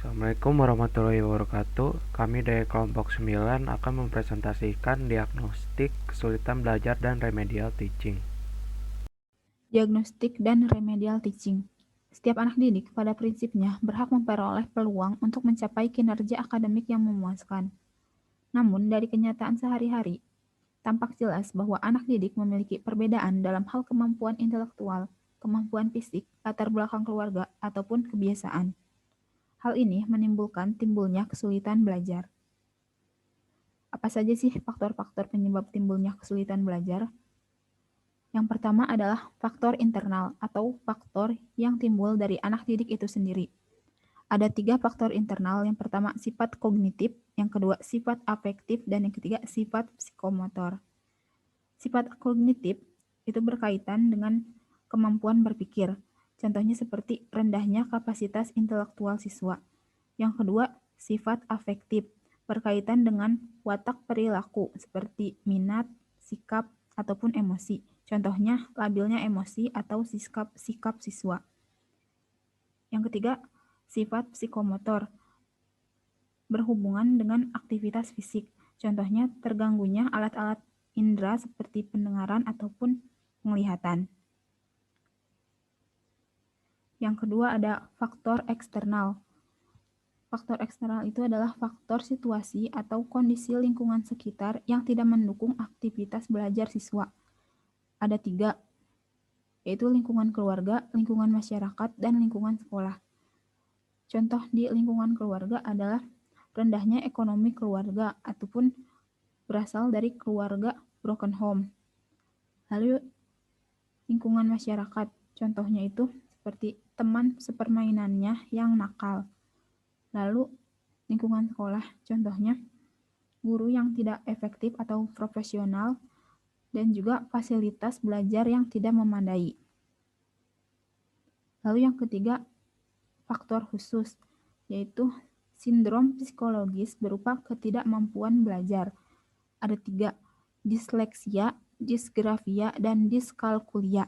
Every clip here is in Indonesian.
Assalamualaikum warahmatullahi wabarakatuh. Kami dari kelompok 9 akan mempresentasikan diagnostik kesulitan belajar dan remedial teaching. Diagnostik dan remedial teaching. Setiap anak didik pada prinsipnya berhak memperoleh peluang untuk mencapai kinerja akademik yang memuaskan. Namun, dari kenyataan sehari-hari, tampak jelas bahwa anak didik memiliki perbedaan dalam hal kemampuan intelektual, kemampuan fisik, latar belakang keluarga, ataupun kebiasaan. Hal ini menimbulkan timbulnya kesulitan belajar. Apa saja sih faktor-faktor penyebab timbulnya kesulitan belajar? Yang pertama adalah faktor internal atau faktor yang timbul dari anak didik itu sendiri. Ada 3 faktor internal, yang pertama sifat kognitif, yang kedua sifat afektif, dan yang ketiga sifat psikomotor. Sifat kognitif itu berkaitan dengan kemampuan berpikir, contohnya seperti rendahnya kapasitas intelektual siswa. Yang kedua, sifat afektif, berkaitan dengan watak perilaku seperti minat, sikap, ataupun emosi. Contohnya labilnya emosi atau sikap siswa. Yang ketiga, sifat psikomotor, berhubungan dengan aktivitas fisik. Contohnya terganggunya alat-alat indera seperti pendengaran ataupun penglihatan. Yang kedua ada faktor eksternal. Faktor eksternal itu adalah faktor situasi atau kondisi lingkungan sekitar yang tidak mendukung aktivitas belajar siswa. Ada 3, yaitu lingkungan keluarga, lingkungan masyarakat, dan lingkungan sekolah. Contoh di lingkungan keluarga adalah rendahnya ekonomi keluarga ataupun berasal dari keluarga broken home. Lalu lingkungan masyarakat, contohnya itu seperti teman sepermainannya yang nakal. Lalu lingkungan sekolah, contohnya guru yang tidak efektif atau profesional, dan juga fasilitas belajar yang tidak memadai. Lalu yang ketiga, faktor khusus, yaitu sindrom psikologis berupa ketidakmampuan belajar. Ada 3, disleksia, disgrafia, dan diskalkulia.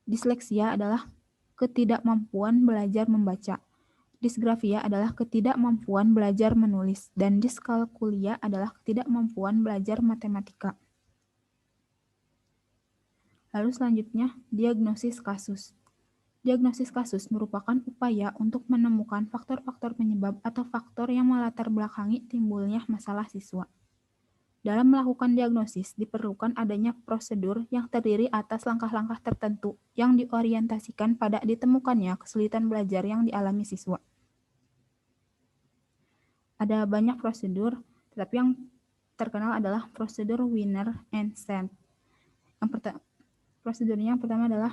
Disleksia adalah ketidakmampuan belajar membaca. Disgrafia adalah ketidakmampuan belajar menulis, dan diskalkulia adalah ketidakmampuan belajar matematika. Lalu selanjutnya, diagnosis kasus. Diagnosis kasus merupakan upaya untuk menemukan faktor-faktor penyebab atau faktor yang melatar belakangi timbulnya masalah siswa. Dalam melakukan diagnosis, diperlukan adanya prosedur yang terdiri atas langkah-langkah tertentu yang diorientasikan pada ditemukannya kesulitan belajar yang dialami siswa. Ada banyak prosedur, tetapi yang terkenal adalah prosedur Wiener and Sand. Prosedurnya yang pertama adalah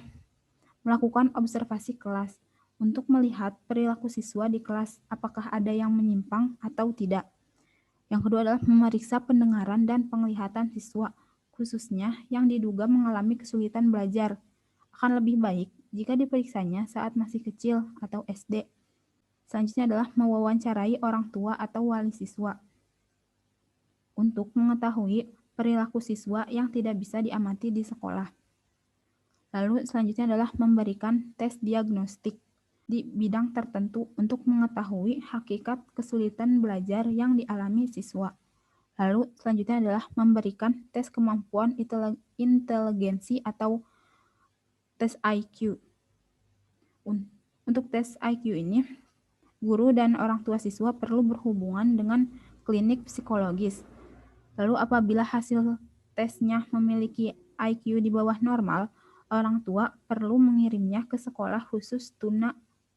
melakukan observasi kelas untuk melihat perilaku siswa di kelas apakah ada yang menyimpang atau tidak. Yang kedua adalah memeriksa pendengaran dan penglihatan siswa, khususnya yang diduga mengalami kesulitan belajar. Akan lebih baik jika diperiksanya saat masih kecil atau SD. Selanjutnya adalah mewawancarai orang tua atau wali siswa untuk mengetahui perilaku siswa yang tidak bisa diamati di sekolah. Lalu selanjutnya adalah memberikan tes diagnostik di bidang tertentu untuk mengetahui hakikat kesulitan belajar yang dialami siswa. Lalu selanjutnya adalah memberikan tes kemampuan inteligensi atau tes IQ. Untuk tes IQ ini, guru dan orang tua siswa perlu berhubungan dengan klinik psikologis. Lalu apabila hasil tesnya memiliki IQ di bawah normal, orang tua perlu mengirimnya ke sekolah khusus tuna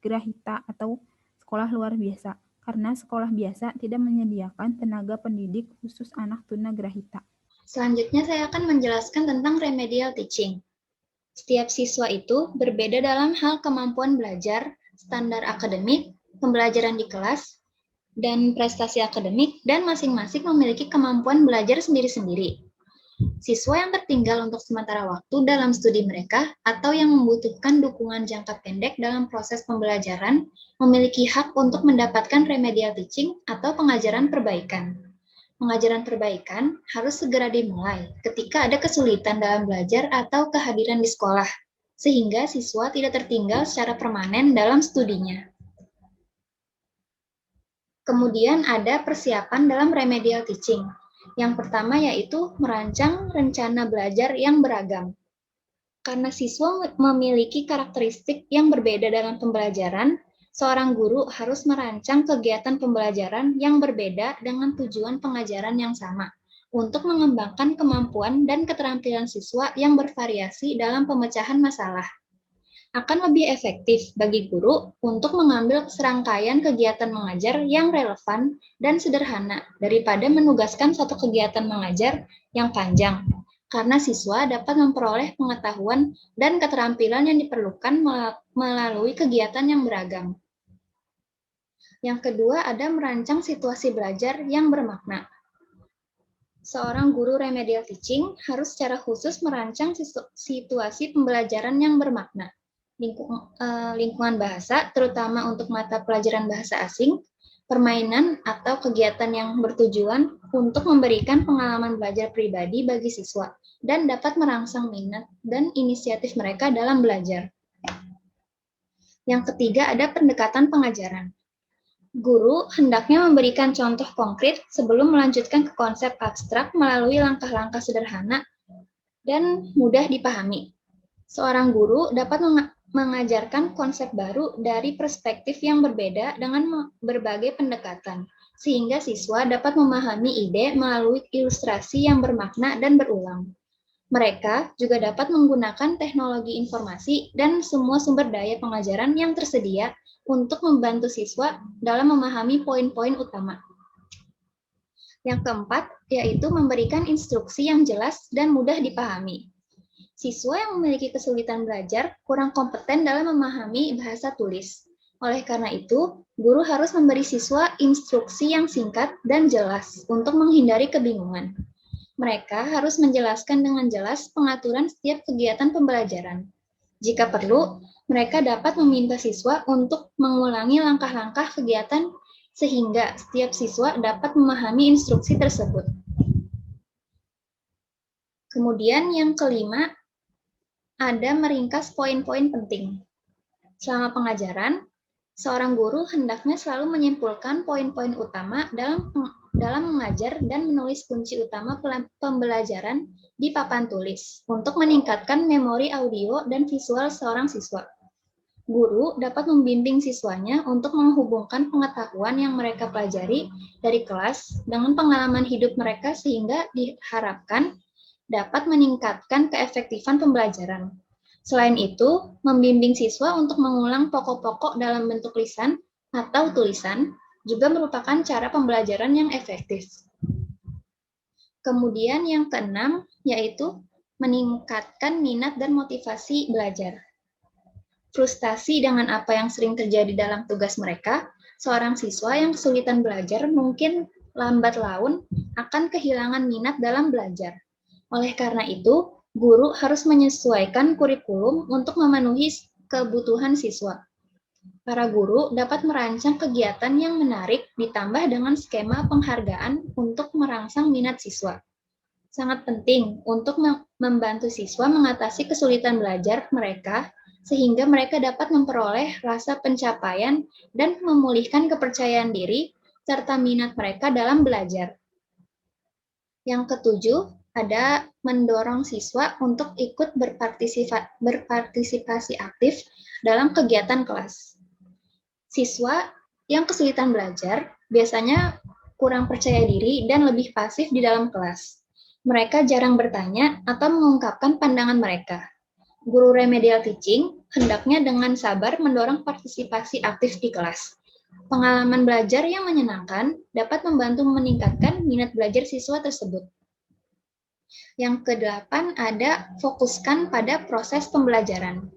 grahita atau sekolah luar biasa, karena sekolah biasa tidak menyediakan tenaga pendidik khusus anak tuna grahita. Selanjutnya saya akan menjelaskan tentang remedial teaching. Setiap siswa itu berbeda dalam hal kemampuan belajar, standar akademik, pembelajaran di kelas, dan prestasi akademik, dan masing-masing memiliki kemampuan belajar sendiri-sendiri. Siswa yang tertinggal untuk sementara waktu dalam studi mereka atau yang membutuhkan dukungan jangka pendek dalam proses pembelajaran memiliki hak untuk mendapatkan remedial teaching atau pengajaran perbaikan. Pengajaran perbaikan harus segera dimulai ketika ada kesulitan dalam belajar atau kehadiran di sekolah, sehingga siswa tidak tertinggal secara permanen dalam studinya. Kemudian ada persiapan dalam remedial teaching. Yang pertama yaitu merancang rencana belajar yang beragam. Karena siswa memiliki karakteristik yang berbeda dalam pembelajaran, seorang guru harus merancang kegiatan pembelajaran yang berbeda dengan tujuan pengajaran yang sama, untuk mengembangkan kemampuan dan keterampilan siswa yang bervariasi dalam pemecahan masalah. Akan lebih efektif bagi guru untuk mengambil serangkaian kegiatan mengajar yang relevan dan sederhana daripada menugaskan satu kegiatan mengajar yang panjang, karena siswa dapat memperoleh pengetahuan dan keterampilan yang diperlukan melalui kegiatan yang beragam. Yang kedua ada merancang situasi belajar yang bermakna. Seorang guru remedial teaching harus secara khusus merancang situasi pembelajaran yang bermakna. Lingkungan bahasa, terutama untuk mata pelajaran bahasa asing, permainan atau kegiatan yang bertujuan untuk memberikan pengalaman belajar pribadi bagi siswa dan dapat merangsang minat dan inisiatif mereka dalam belajar. Yang ketiga ada pendekatan pengajaran. Guru hendaknya memberikan contoh konkret sebelum melanjutkan ke konsep abstrak melalui langkah-langkah sederhana dan mudah dipahami. Seorang guru dapat mengajarkan konsep baru dari perspektif yang berbeda dengan berbagai pendekatan, sehingga siswa dapat memahami ide melalui ilustrasi yang bermakna dan berulang. Mereka juga dapat menggunakan teknologi informasi dan semua sumber daya pengajaran yang tersedia untuk membantu siswa dalam memahami poin-poin utama. Yang keempat, yaitu memberikan instruksi yang jelas dan mudah dipahami. Siswa yang memiliki kesulitan belajar kurang kompeten dalam memahami bahasa tulis. Oleh karena itu, guru harus memberi siswa instruksi yang singkat dan jelas untuk menghindari kebingungan. Mereka harus menjelaskan dengan jelas pengaturan setiap kegiatan pembelajaran. Jika perlu, mereka dapat meminta siswa untuk mengulangi langkah-langkah kegiatan sehingga setiap siswa dapat memahami instruksi tersebut. Kemudian yang kelima, ada meringkas poin-poin penting. Selama pengajaran, seorang guru hendaknya selalu menyimpulkan poin-poin utama dalam mengajar dan menulis kunci utama pembelajaran di papan tulis untuk meningkatkan memori audio dan visual seorang siswa. Guru dapat membimbing siswanya untuk menghubungkan pengetahuan yang mereka pelajari dari kelas dengan pengalaman hidup mereka sehingga diharapkan dapat meningkatkan keefektifan pembelajaran. Selain itu, membimbing siswa untuk mengulang pokok-pokok dalam bentuk lisan atau tulisan juga merupakan cara pembelajaran yang efektif. Kemudian yang keenam, yaitu meningkatkan minat dan motivasi belajar. Frustasi dengan apa yang sering terjadi dalam tugas mereka, seorang siswa yang kesulitan belajar mungkin lambat laun akan kehilangan minat dalam belajar. Oleh karena itu, guru harus menyesuaikan kurikulum untuk memenuhi kebutuhan siswa. Para guru dapat merancang kegiatan yang menarik ditambah dengan skema penghargaan untuk merangsang minat siswa. Sangat penting untuk membantu siswa mengatasi kesulitan belajar mereka sehingga mereka dapat memperoleh rasa pencapaian dan memulihkan kepercayaan diri serta minat mereka dalam belajar. Yang ketujuh, ada mendorong siswa untuk ikut berpartisipasi aktif dalam kegiatan kelas. Siswa yang kesulitan belajar biasanya kurang percaya diri dan lebih pasif di dalam kelas. Mereka jarang bertanya atau mengungkapkan pandangan mereka. Guru remedial teaching hendaknya dengan sabar mendorong partisipasi aktif di kelas. Pengalaman belajar yang menyenangkan dapat membantu meningkatkan minat belajar siswa tersebut. Yang kedelapan ada fokuskan pada proses pembelajaran.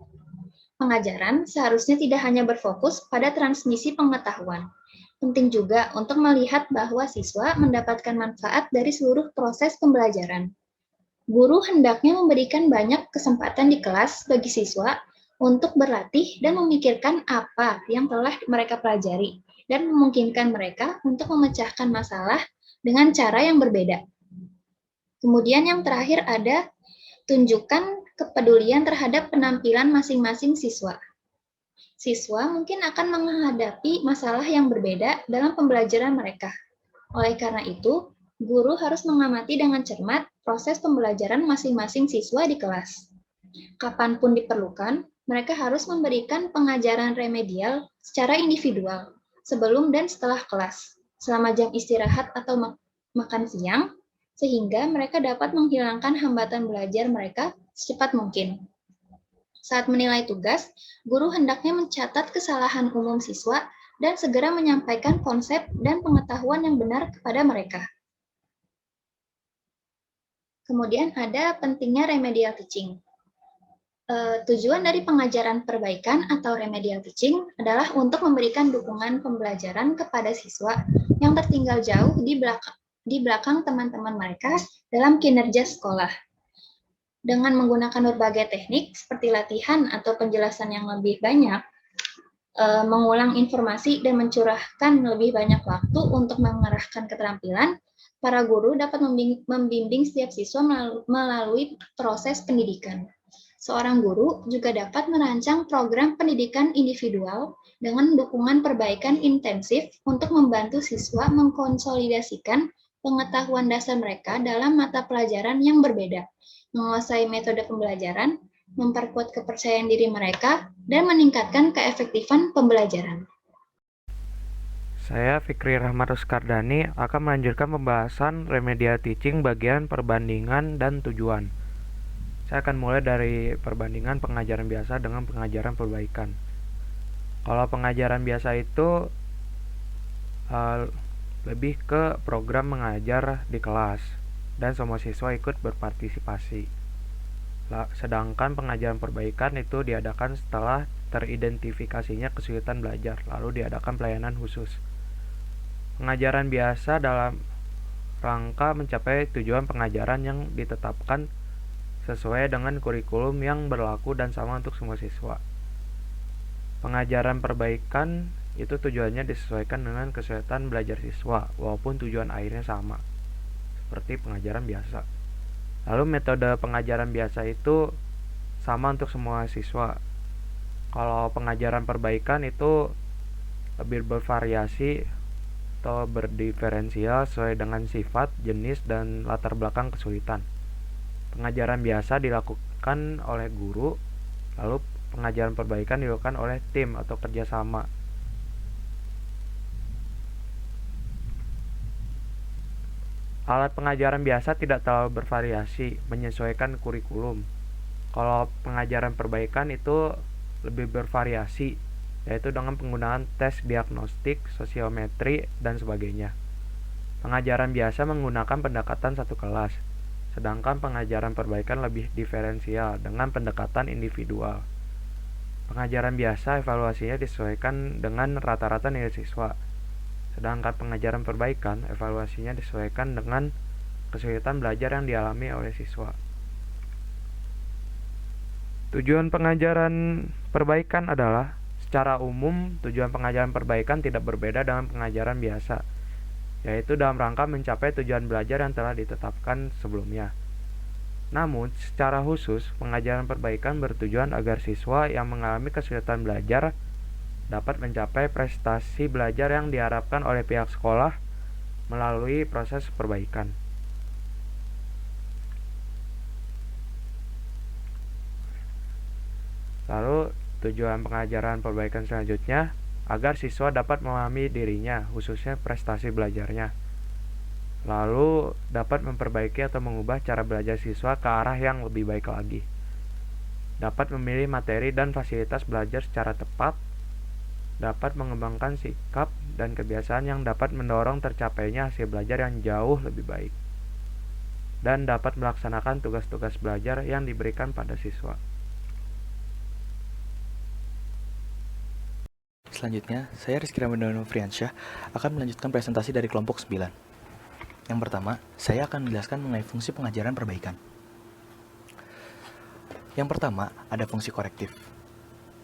Pengajaran seharusnya tidak hanya berfokus pada transmisi pengetahuan. Penting juga untuk melihat bahwa siswa mendapatkan manfaat dari seluruh proses pembelajaran. Guru hendaknya memberikan banyak kesempatan di kelas bagi siswa untuk berlatih dan memikirkan apa yang telah mereka pelajari dan memungkinkan mereka untuk memecahkan masalah dengan cara yang berbeda. Kemudian yang terakhir ada tunjukkan kepedulian terhadap penampilan masing-masing siswa. Siswa mungkin akan menghadapi masalah yang berbeda dalam pembelajaran mereka. Oleh karena itu, guru harus mengamati dengan cermat proses pembelajaran masing-masing siswa di kelas. Kapanpun diperlukan, mereka harus memberikan pengajaran remedial secara individual, sebelum dan setelah kelas, selama jam istirahat atau makan siang, sehingga mereka dapat menghilangkan hambatan belajar mereka secepat mungkin. Saat menilai tugas, guru hendaknya mencatat kesalahan umum siswa dan segera menyampaikan konsep dan pengetahuan yang benar kepada mereka. Kemudian ada pentingnya remedial teaching. Tujuan dari pengajaran perbaikan atau remedial teaching adalah untuk memberikan dukungan pembelajaran kepada siswa yang tertinggal jauh di belakang teman-teman mereka dalam kinerja sekolah. Dengan menggunakan berbagai teknik seperti latihan atau penjelasan yang lebih banyak, mengulang informasi dan mencurahkan lebih banyak waktu untuk mengerahkan keterampilan, para guru dapat membimbing setiap siswa melalui proses pendidikan. Seorang guru juga dapat merancang program pendidikan individual dengan dukungan perbaikan intensif untuk membantu siswa mengkonsolidasikan pengetahuan dasar mereka dalam mata pelajaran yang berbeda, menguasai metode pembelajaran, memperkuat kepercayaan diri mereka, dan meningkatkan keefektifan pembelajaran. Saya Fikri Rahmat Ruskardani akan melanjutkan pembahasan remedial teaching bagian perbandingan dan tujuan. Saya akan mulai dari perbandingan pengajaran biasa dengan pengajaran perbaikan. Kalau pengajaran biasa itu lebih ke program mengajar di kelas dan semua siswa ikut berpartisipasi. Sedangkan pengajaran perbaikan itu diadakan setelah teridentifikasinya kesulitan belajar, lalu diadakan pelayanan khusus. Pengajaran biasa dalam rangka mencapai tujuan pengajaran yang ditetapkan sesuai dengan kurikulum yang berlaku dan sama untuk semua siswa. Pengajaran perbaikan itu tujuannya disesuaikan dengan kesulitan belajar siswa, walaupun tujuan akhirnya sama, seperti pengajaran biasa. Lalu metode pengajaran biasa itu sama untuk semua siswa. Kalau pengajaran perbaikan itu lebih bervariasi atau berdiferensial sesuai dengan sifat, jenis, dan latar belakang kesulitan. Pengajaran biasa dilakukan oleh guru, lalu pengajaran perbaikan dilakukan oleh tim atau kerjasama. Alat pengajaran biasa tidak terlalu bervariasi, menyesuaikan kurikulum. Kalau pengajaran perbaikan itu lebih bervariasi, yaitu dengan penggunaan tes diagnostik, sosiometri, dan sebagainya. Pengajaran biasa menggunakan pendekatan satu kelas, sedangkan pengajaran perbaikan lebih diferensial dengan pendekatan individual. Pengajaran biasa evaluasinya disesuaikan dengan rata-rata nilai siswa, sedangkan pengajaran perbaikan evaluasinya disesuaikan dengan kesulitan belajar yang dialami oleh siswa. Tujuan pengajaran perbaikan adalah, secara umum, tujuan pengajaran perbaikan tidak berbeda dengan pengajaran biasa, yaitu dalam rangka mencapai tujuan belajar yang telah ditetapkan sebelumnya. Namun, secara khusus, pengajaran perbaikan bertujuan agar siswa yang mengalami kesulitan belajar dapat mencapai prestasi belajar yang diharapkan oleh pihak sekolah melalui proses perbaikan. Lalu, tujuan pengajaran perbaikan selanjutnya agar siswa dapat memahami dirinya, khususnya prestasi belajarnya. Lalu dapat memperbaiki atau mengubah cara belajar siswa ke arah yang lebih baik lagi. Dapat memilih materi dan fasilitas belajar secara tepat. Dapat mengembangkan sikap dan kebiasaan yang dapat mendorong tercapainya hasil belajar yang jauh lebih baik. Dan dapat melaksanakan tugas-tugas belajar yang diberikan pada siswa. Selanjutnya, saya Rizky Ramadhan Friansyah akan melanjutkan presentasi dari kelompok 9. Yang pertama, saya akan menjelaskan mengenai fungsi pengajaran perbaikan. Yang pertama, ada fungsi korektif.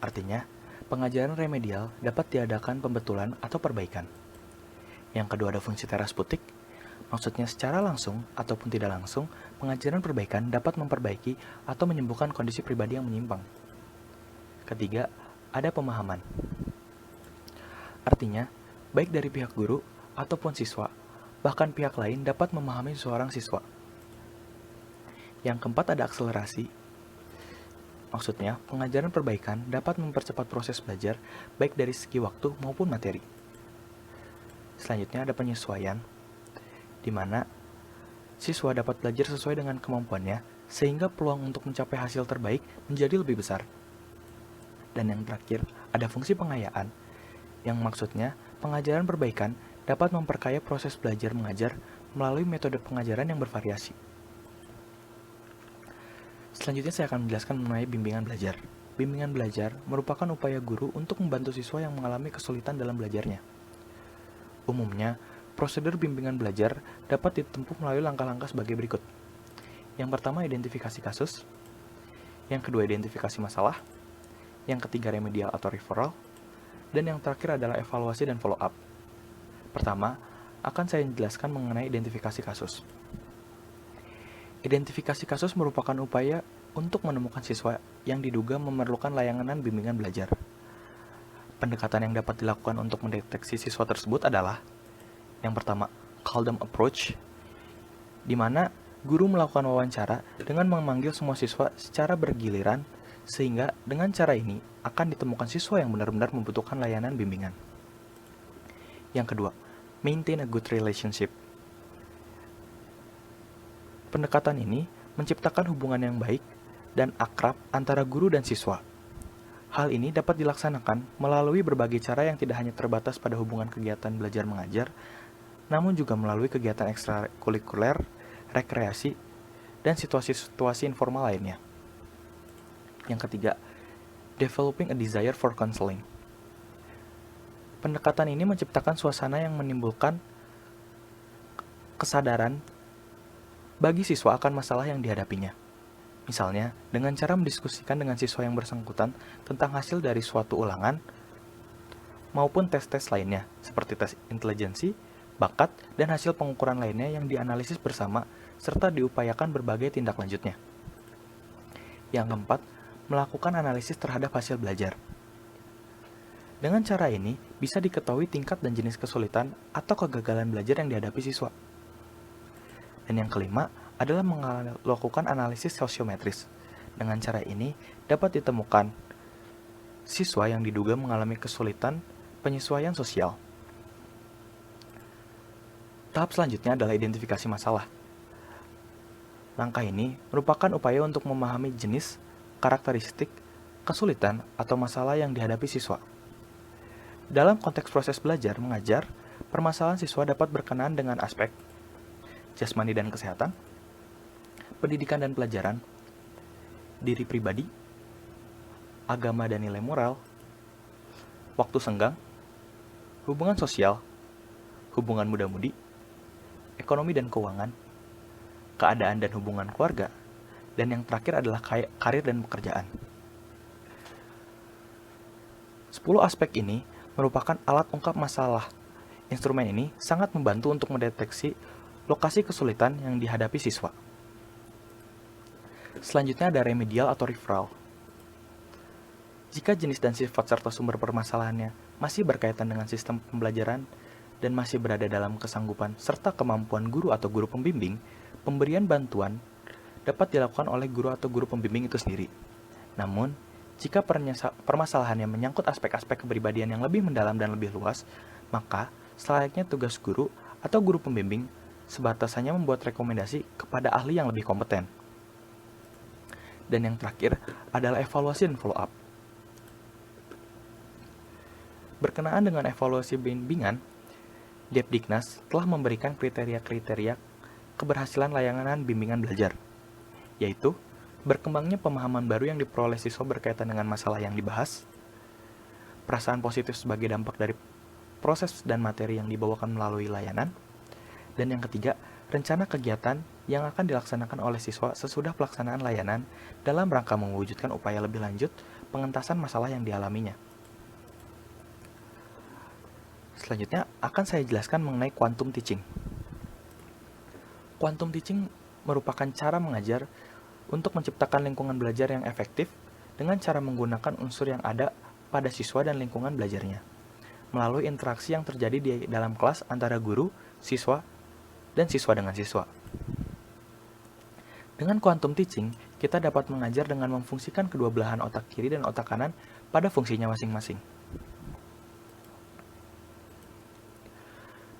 Artinya, pengajaran remedial dapat diadakan pembetulan atau perbaikan. Yang kedua, ada fungsi terapeutik. Maksudnya secara langsung ataupun tidak langsung, pengajaran perbaikan dapat memperbaiki atau menyembuhkan kondisi pribadi yang menyimpang. Ketiga, ada pemahaman. Artinya, baik dari pihak guru ataupun siswa, bahkan pihak lain dapat memahami seorang siswa. Yang keempat ada akselerasi. Maksudnya, pengajaran perbaikan dapat mempercepat proses belajar baik dari segi waktu maupun materi. Selanjutnya ada penyesuaian, di mana siswa dapat belajar sesuai dengan kemampuannya sehingga peluang untuk mencapai hasil terbaik menjadi lebih besar. Dan yang terakhir, ada fungsi pengayaan, yang maksudnya pengajaran perbaikan dapat memperkaya proses belajar mengajar melalui metode pengajaran yang bervariasi. Selanjutnya saya akan menjelaskan mengenai bimbingan belajar. Bimbingan belajar merupakan upaya guru untuk membantu siswa yang mengalami kesulitan dalam belajarnya. Umumnya, prosedur bimbingan belajar dapat ditempuh melalui langkah-langkah sebagai berikut. Yang pertama, identifikasi kasus. Yang kedua, identifikasi masalah. Yang ketiga, remedial atau referral. Dan yang terakhir adalah evaluasi dan follow up. Pertama, akan saya jelaskan mengenai identifikasi kasus. Identifikasi kasus merupakan upaya untuk menemukan siswa yang diduga memerlukan layanan bimbingan belajar. Pendekatan yang dapat dilakukan untuk mendeteksi siswa tersebut adalah yang pertama, call them approach, di mana guru melakukan wawancara dengan memanggil semua siswa secara bergiliran, sehingga dengan cara ini akan ditemukan siswa yang benar-benar membutuhkan layanan bimbingan. Yang kedua, maintain a good relationship. Pendekatan ini menciptakan hubungan yang baik dan akrab antara guru dan siswa. Hal ini dapat dilaksanakan melalui berbagai cara yang tidak hanya terbatas pada hubungan kegiatan belajar mengajar, namun juga melalui kegiatan ekstrakurikuler, rekreasi, dan situasi-situasi informal lainnya. Yang ketiga, developing a desire for counseling. Pendekatan ini menciptakan suasana yang menimbulkan kesadaran bagi siswa akan masalah yang dihadapinya. Misalnya, dengan cara mendiskusikan dengan siswa yang bersangkutan tentang hasil dari suatu ulangan maupun tes-tes lainnya, seperti tes intelijensi, bakat, dan hasil pengukuran lainnya yang dianalisis bersama serta diupayakan berbagai tindak lanjutnya. Yang keempat, melakukan analisis terhadap hasil belajar. Dengan cara ini, bisa diketahui tingkat dan jenis kesulitan atau kegagalan belajar yang dihadapi siswa. Dan yang kelima adalah melakukan analisis sosiometris. Dengan cara ini, dapat ditemukan siswa yang diduga mengalami kesulitan penyesuaian sosial. Tahap selanjutnya adalah identifikasi masalah. Langkah ini merupakan upaya untuk memahami jenis, karakteristik, kesulitan, atau masalah yang dihadapi siswa. Dalam konteks proses belajar mengajar, permasalahan siswa dapat berkenaan dengan aspek jasmani dan kesehatan, pendidikan dan pelajaran, diri pribadi, agama dan nilai moral, waktu senggang, hubungan sosial, hubungan muda-mudi, ekonomi dan keuangan, keadaan dan hubungan keluarga, dan yang terakhir adalah karir dan pekerjaan. 10 aspek ini merupakan alat ungkap masalah. Instrumen ini sangat membantu untuk mendeteksi lokasi kesulitan yang dihadapi siswa. Selanjutnya ada remedial atau referral. Jika jenis dan sifat serta sumber permasalahannya masih berkaitan dengan sistem pembelajaran dan masih berada dalam kesanggupan serta kemampuan guru atau guru pembimbing, pemberian bantuan dapat dilakukan oleh guru atau guru pembimbing itu sendiri. Namun, jika permasalahannya menyangkut aspek-aspek kepribadian yang lebih mendalam dan lebih luas, maka selayaknya tugas guru atau guru pembimbing sebatas hanya membuat rekomendasi kepada ahli yang lebih kompeten. Dan yang terakhir adalah evaluasi dan follow up. Berkenaan dengan evaluasi bimbingan, Depdiknas telah memberikan kriteria-kriteria keberhasilan layanan bimbingan belajar, yaitu berkembangnya pemahaman baru yang diperoleh siswa berkaitan dengan masalah yang dibahas, perasaan positif sebagai dampak dari proses dan materi yang dibawakan melalui layanan, dan yang ketiga, rencana kegiatan yang akan dilaksanakan oleh siswa sesudah pelaksanaan layanan dalam rangka mewujudkan upaya lebih lanjut pengentasan masalah yang dialaminya. Selanjutnya akan saya jelaskan mengenai quantum teaching. Quantum teaching merupakan cara mengajar untuk menciptakan lingkungan belajar yang efektif dengan cara menggunakan unsur yang ada pada siswa dan lingkungan belajarnya, melalui interaksi yang terjadi di dalam kelas antara guru, siswa, dan siswa dengan siswa. Dengan quantum teaching, kita dapat mengajar dengan memfungsikan kedua belahan otak kiri dan otak kanan pada fungsinya masing-masing.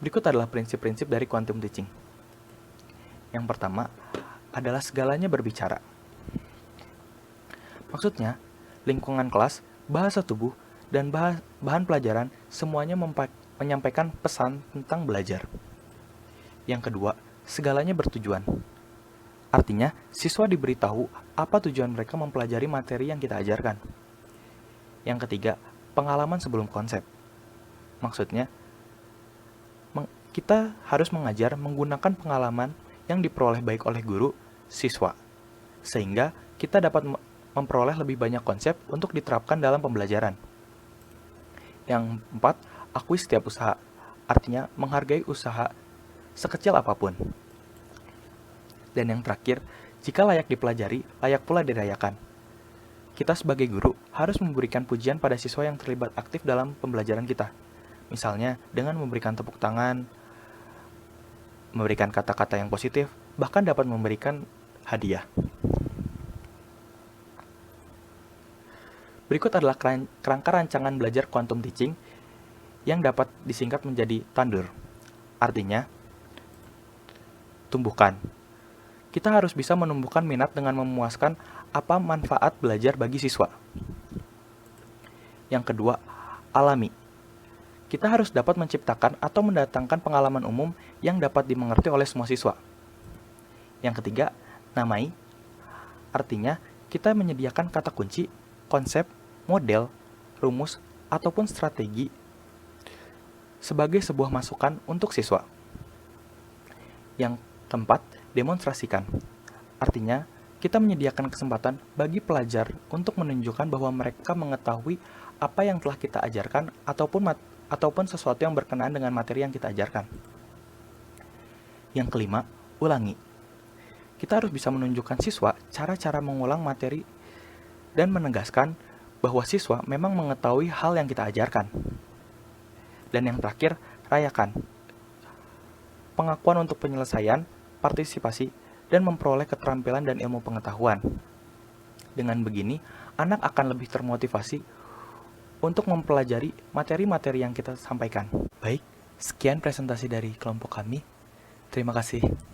Berikut adalah prinsip-prinsip dari quantum teaching. Yang pertama adalah segalanya berbicara. Maksudnya, lingkungan kelas, bahasa tubuh, dan bahan pelajaran semuanya menyampaikan pesan tentang belajar. Yang kedua, segalanya bertujuan. Artinya, siswa diberitahu apa tujuan mereka mempelajari materi yang kita ajarkan. Yang ketiga, pengalaman sebelum konsep. Maksudnya, kita harus mengajar menggunakan pengalaman yang diperoleh baik oleh guru, siswa, sehingga kita dapat memperoleh lebih banyak konsep untuk diterapkan dalam pembelajaran. Yang keempat, akui setiap usaha. Artinya, menghargai usaha sekecil apapun. Dan yang terakhir, jika layak dipelajari, layak pula dirayakan. Kita sebagai guru harus memberikan pujian pada siswa yang terlibat aktif dalam pembelajaran kita. Misalnya, dengan memberikan tepuk tangan, memberikan kata-kata yang positif, bahkan dapat memberikan hadiah. Berikut adalah kerangka rancangan belajar quantum teaching yang dapat disingkat menjadi TANDUR. Artinya, tumbuhkan. Kita harus bisa menumbuhkan minat dengan memuaskan apa manfaat belajar bagi siswa. Yang kedua, alami. Kita harus dapat menciptakan atau mendatangkan pengalaman umum yang dapat dimengerti oleh semua siswa. Yang ketiga, namai. Artinya, kita menyediakan kata kunci, konsep, model, rumus, ataupun strategi sebagai sebuah masukan untuk siswa. Yang keempat, demonstrasikan. Artinya, kita menyediakan kesempatan bagi pelajar untuk menunjukkan bahwa mereka mengetahui apa yang telah kita ajarkan ataupun sesuatu yang berkenaan dengan materi yang kita ajarkan. Yang kelima, ulangi. Kita harus bisa menunjukkan siswa cara-cara mengulang materi dan menegaskan bahwa siswa memang mengetahui hal yang kita ajarkan. Dan yang terakhir, rayakan. Pengakuan untuk penyelesaian, partisipasi, dan memperoleh keterampilan dan ilmu pengetahuan. Dengan begini, anak akan lebih termotivasi untuk mempelajari materi-materi yang kita sampaikan. Baik, sekian presentasi dari kelompok kami. Terima kasih.